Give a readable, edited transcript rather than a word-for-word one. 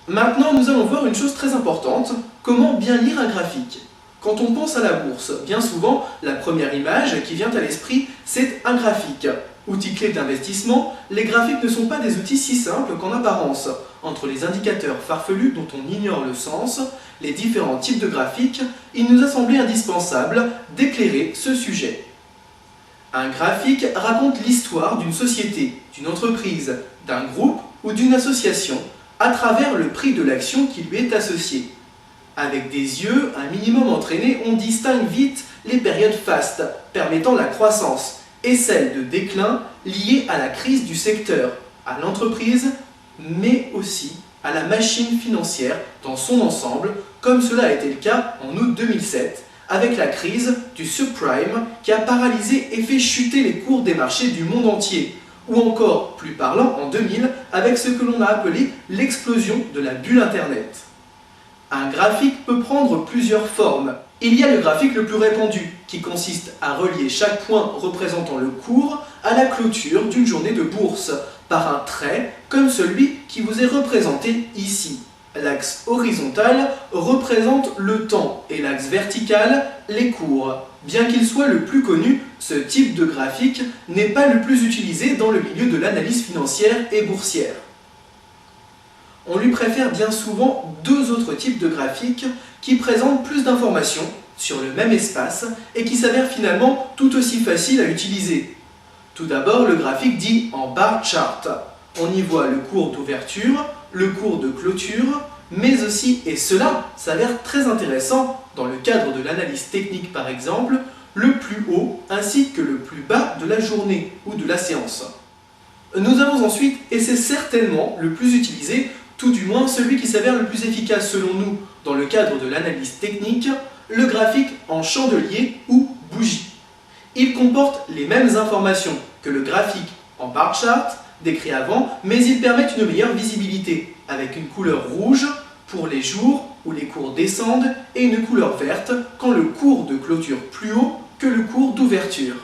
Maintenant, nous allons voir une chose très importante, comment bien lire un graphique. Quand on pense à la bourse, bien souvent, la première image qui vient à l'esprit, c'est un graphique. Outil clé d'investissement, les graphiques ne sont pas des outils si simples qu'en apparence. Entre les indicateurs farfelus dont on ignore le sens, les différents types de graphiques, il nous a semblé indispensable d'éclairer ce sujet. Un graphique raconte l'histoire d'une société, d'une entreprise, d'un groupe ou d'une association à travers le prix de l'action qui lui est associé. Avec des yeux un minimum entraînés, on distingue vite les périodes fastes, permettant la croissance, et celles de déclin liées à la crise du secteur, à l'entreprise, mais aussi à la machine financière dans son ensemble, comme cela a été le cas en août 2007, avec la crise du subprime qui a paralysé et fait chuter les cours des marchés du monde entier, ou encore, plus parlant, en 2000, avec ce que l'on a appelé l'explosion de la bulle Internet. Un graphique peut prendre plusieurs formes. Il y a le graphique le plus répandu, qui consiste à relier chaque point représentant le cours à la clôture d'une journée de bourse, par un trait comme celui qui vous est représenté ici. L'axe horizontal représente le temps et l'axe vertical les cours. Bien qu'il soit le plus connu, ce type de graphique n'est pas le plus utilisé dans le milieu de l'analyse financière et boursière. On lui préfère bien souvent deux autres types de graphiques qui présentent plus d'informations sur le même espace et qui s'avèrent finalement tout aussi faciles à utiliser. Tout d'abord, le graphique dit en bar chart. On y voit le cours d'ouverture, le cours de clôture, mais aussi, et cela s'avère très intéressant dans le cadre de l'analyse technique par exemple, le plus haut ainsi que le plus bas de la journée ou de la séance. Nous avons ensuite, et c'est certainement le plus utilisé, tout du moins celui qui s'avère le plus efficace selon nous dans le cadre de l'analyse technique, le graphique en chandelier ou bougie. Il comporte les mêmes informations que le graphique en bar chart décrit avant, mais il permet une meilleure visibilité, avec une couleur rouge pour les jours où les cours descendent et une couleur verte quand le cours de clôture plus haut que le cours d'ouverture.